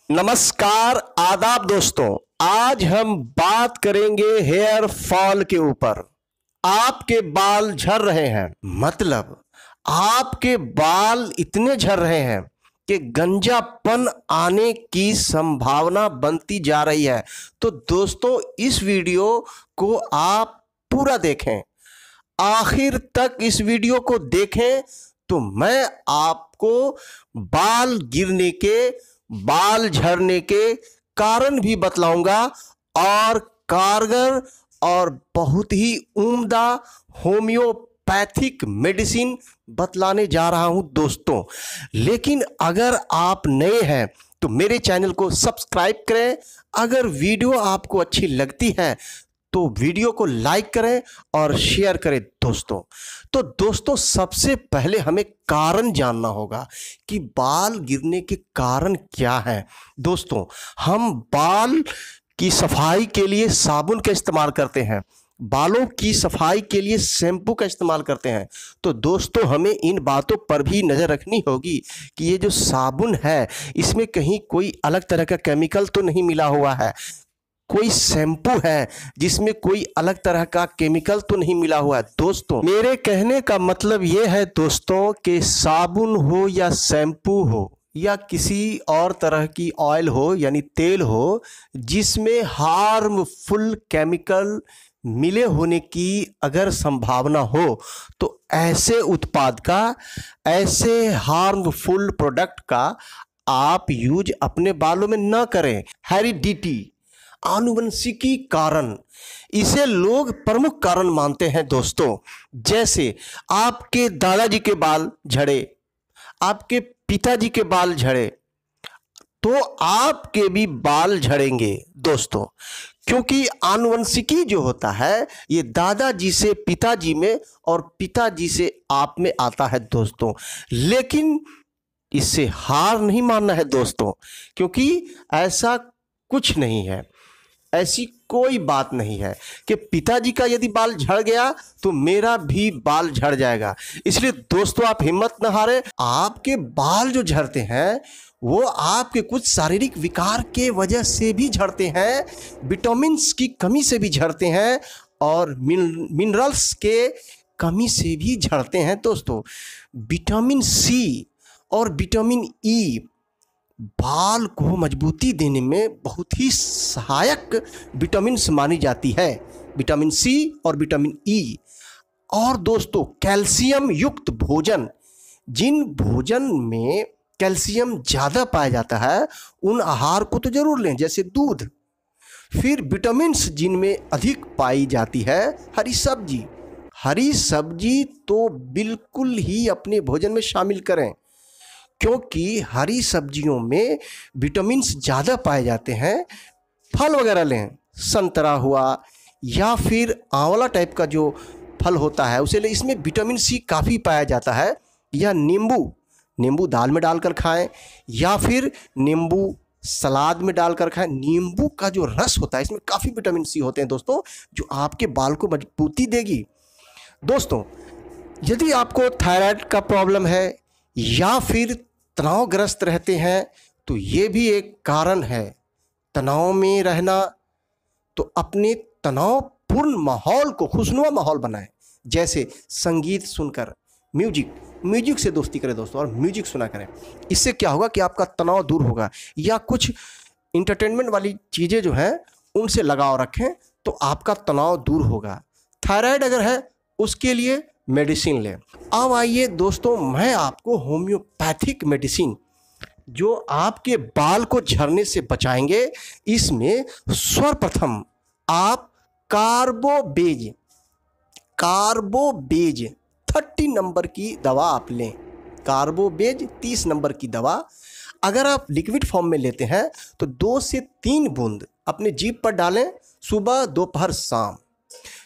नमस्कार आदाब दोस्तों। आज हम बात करेंगे हेयर फॉल के ऊपर। आपके बाल झड़ रहे हैं, मतलब आपके बाल इतने झड़ रहे हैं कि गंजापन आने की संभावना बनती जा रही है। तो दोस्तों इस वीडियो को आप पूरा देखें, आखिर तक इस वीडियो को देखें तो मैं आपको बाल गिरने के, बाल झड़ने के कारण भी बतलाऊंगा और कारगर और बहुत ही उम्दा होम्योपैथिक मेडिसिन बतलाने जा रहा हूं दोस्तों। लेकिन अगर आप नए हैं तो मेरे चैनल को सब्सक्राइब करें। अगर वीडियो आपको अच्छी लगती है तो वीडियो को लाइक करें और शेयर करें दोस्तों। तो दोस्तों सबसे पहले हमें कारण जानना होगा कि बाल गिरने के कारण क्या है। दोस्तों हम बाल की सफाई के लिए साबुन का इस्तेमाल करते हैं, बालों की सफाई के लिए शैम्पू का इस्तेमाल करते हैं। तो दोस्तों हमें इन बातों पर भी नज़र रखनी होगी कि ये जो साबुन है इसमें कहीं कोई अलग तरह का केमिकल तो नहीं मिला हुआ है, कोई शैम्पू है जिसमें कोई अलग तरह का केमिकल तो नहीं मिला हुआ है। दोस्तों मेरे कहने का मतलब ये है दोस्तों कि साबुन हो या शैम्पू हो या किसी और तरह की ऑयल हो यानी तेल हो जिसमें हार्मफुल केमिकल मिले होने की अगर संभावना हो तो ऐसे उत्पाद का, ऐसे हार्मफुल प्रोडक्ट का आप यूज अपने बालों में न करें। हेरिडिटी, आनुवंशिकी कारण, इसे लोग प्रमुख कारण मानते हैं दोस्तों। जैसे आपके दादाजी के बाल झड़े, आपके पिताजी के बाल झड़े, तो आपके भी बाल झड़ेंगे दोस्तों, क्योंकि आनुवंशिकी जो होता है ये दादाजी से पिताजी में और पिताजी से आप में आता है दोस्तों। लेकिन इससे हार नहीं मानना है दोस्तों, क्योंकि ऐसा कुछ नहीं है, ऐसी कोई बात नहीं है कि पिताजी का यदि बाल झड़ गया तो मेरा भी बाल झड़ जाएगा। इसलिए दोस्तों आप हिम्मत न हारें। आपके बाल जो झड़ते हैं वो आपके कुछ शारीरिक विकार के वजह से भी झड़ते हैं, विटामिन्स की कमी से भी झड़ते हैं और मिनरल्स के कमी से भी झड़ते हैं दोस्तों। विटामिन सी और विटामिन ई बाल को मजबूती देने में बहुत ही सहायक विटामिन मानी जाती है, विटामिन सी और विटामिन ई। और दोस्तों कैल्शियम युक्त भोजन, जिन भोजन में कैल्शियम ज़्यादा पाया जाता है उन आहार को तो जरूर लें, जैसे दूध। फिर विटामिन्स जिनमें अधिक पाई जाती है, हरी सब्जी, हरी सब्जी तो बिल्कुल ही अपने भोजन में शामिल करें, क्योंकि हरी सब्जियों में विटामिन्स ज़्यादा पाए जाते हैं। फल वगैरह लें, संतरा हुआ या फिर आंवला टाइप का जो फल होता है उसे लें, इसमें विटामिन सी काफ़ी पाया जाता है। या नींबू दाल में डालकर खाएं या फिर नींबू सलाद में डालकर खाएं। नींबू का जो रस होता है इसमें काफ़ी विटामिन सी होते हैं दोस्तों, जो आपके बाल को मजबूती देगी। दोस्तों यदि आपको थायराइड का प्रॉब्लम है या फिर तनावग्रस्त रहते हैं तो ये भी एक कारण है। तनाव में रहना, तो अपने तनावपूर्ण माहौल को खुशनुमा माहौल बनाएं, जैसे संगीत सुनकर, म्यूजिक से दोस्ती करें दोस्तों और म्यूजिक सुना करें। इससे क्या होगा कि आपका तनाव दूर होगा। या कुछ इंटरटेनमेंट वाली चीज़ें जो हैं उनसे लगाव रखें तो आपका तनाव दूर होगा। थायराइड अगर है उसके लिए मेडिसिन लें। अब आइए दोस्तों मैं आपको होम्योपैथिक मेडिसिन जो आपके बाल को झड़ने से बचाएंगे, इसमें सर्वप्रथम आप कार्बोबेज 30 नंबर की दवा आप लें। कार्बोबेज 30 नंबर की दवा अगर आप लिक्विड फॉर्म में लेते हैं तो 2 से 3 बूंद अपने जीभ पर डालें, सुबह दोपहर शाम।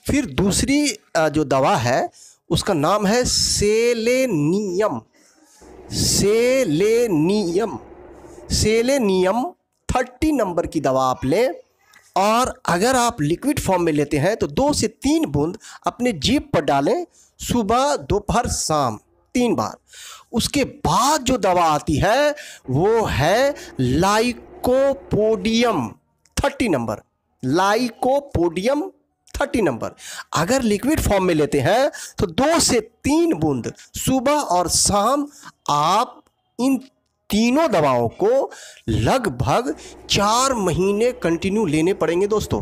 फिर दूसरी जो दवा है उसका नाम है सेलेनियम 30 नंबर की दवा आप लें। और अगर आप लिक्विड फॉर्म में लेते हैं तो 2 से 3 बूंद अपने जीभ पर डालें, सुबह दोपहर शाम 3 बार। उसके बाद जो दवा आती है वो है लाइकोपोडियम 30 नंबर, लाइकोपोडियम 30 नंबर। अगर लिक्विड फॉर्म में लेते हैं तो 2 से 3 बूंद सुबह और शाम आप इन तीनों दवाओं को लगभग 4 महीने कंटिन्यू लेने पड़ेंगे दोस्तों।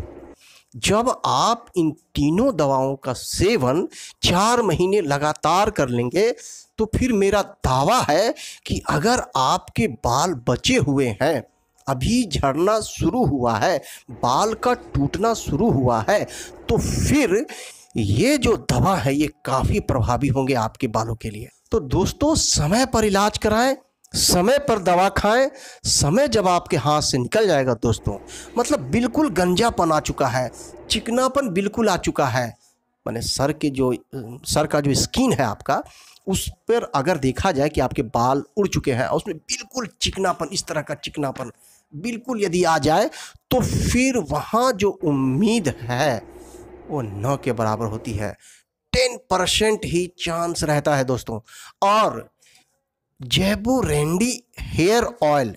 जब आप इन तीनों दवाओं का सेवन 4 महीने लगातार कर लेंगे तो फिर मेरा दावा है कि अगर आपके बाल बचे हुए हैं, अभी झड़ना शुरू हुआ है, बाल का टूटना शुरू हुआ है, तो फिर ये जो दवा है ये काफ़ी प्रभावी होंगे आपके बालों के लिए। तो दोस्तों, समय पर इलाज कराएं, समय पर दवा खाएं। समय जब आपके हाथ से निकल जाएगा दोस्तों, मतलब बिल्कुल गंजापन आ चुका है, चिकनापन बिल्कुल आ चुका है, माने सर का जो स्किन है आपका, उस पर अगर देखा जाए कि आपके बाल उड़ चुके हैं, उसमें बिल्कुल चिकनापन, इस तरह का चिकनापन बिल्कुल यदि आ जाए, तो फिर वहाँ जो उम्मीद है वो 9 के बराबर होती है। 10% ही चांस रहता है दोस्तों। और जैबुरेंडी हेयर ऑयल,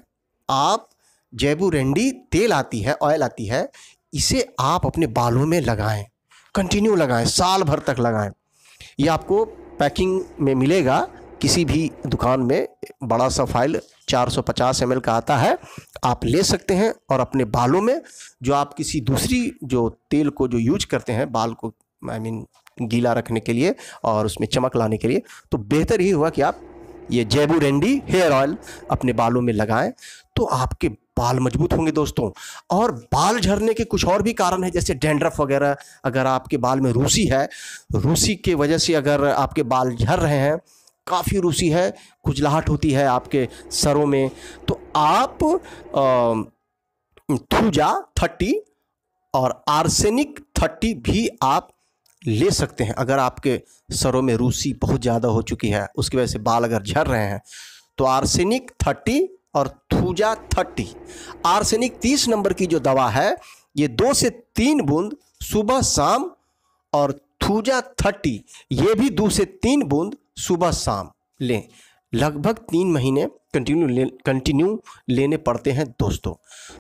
आप जैबुरेंडी तेल आती है, ऑयल आती है, इसे आप अपने बालों में लगाएं, कंटिन्यू लगाएं, साल भर तक लगाएं। ये आपको पैकिंग में मिलेगा किसी भी दुकान में, बड़ा सा फाइल 450 ml का आता है, आप ले सकते हैं और अपने बालों में, जो आप किसी दूसरी जो तेल को जो यूज करते हैं बाल को गीला रखने के लिए और उसमें चमक लाने के लिए, तो बेहतर ही हुआ कि आप ये जैबुरेंडी हेयर ऑयल अपने बालों में लगाएं, तो आपके बाल मजबूत होंगे दोस्तों। और बाल झड़ने के कुछ और भी कारण है, जैसे डैंड्रफ वगैरह। अगर आपके बाल में रूसी है, रूसी की वजह से अगर आपके बाल झड़ रहे हैं, काफ़ी रूसी है, खुजलाहट होती है आपके सरों में, तो आप थूजा 30 और आर्सेनिक 30 भी आप ले सकते हैं। अगर आपके सरों में रूसी बहुत ज़्यादा हो चुकी है, उसकी वजह से बाल अगर झड़ रहे हैं, तो आर्सेनिक 30 और थूजा 30। आर्सेनिक 30 नंबर की जो दवा है, ये 2 से 3 बूंद सुबह शाम, और थूजा 30 ये भी 2 से 3 बूंद सुबह शाम लें। लगभग 3 महीने कंटिन्यू लेने पड़ते हैं दोस्तों।